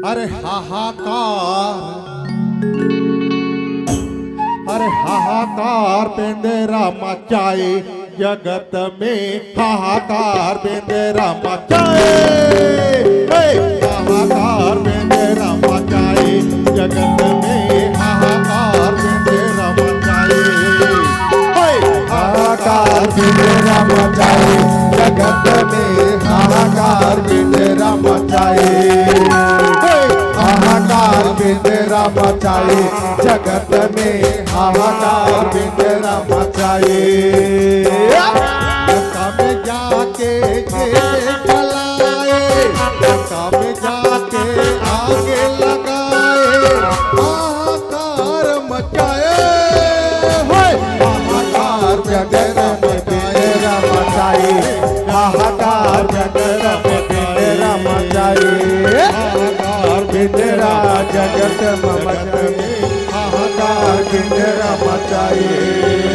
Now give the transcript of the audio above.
अरे हाहाकार, अरे हाहाकार बेंदेरा मचाए जगत में, हाहाकार बेंदेरा मचाए, हाहाकार बेंदेरा मचाए जगत में, हाहाकार बेंदेरा मचाए, हाहाकार बेंदेरा मचाए जगत में, हाहाकार बेंदेरा मचाए, हाहाकार बेंदेरा मचाए जगत में, हाहाकार बेंदेरा मचाए। में जाके ये चलाए, में जाके आगे लगाए, हाहाकार मचाए, हाहाकार जगत में बेंदेरा मचाए, हाहाकार जगत में बेंदेरा मचाए, हाहाकार बेंदेरा जगत में मचाए, हाहाकार बेंदेरा मचाए।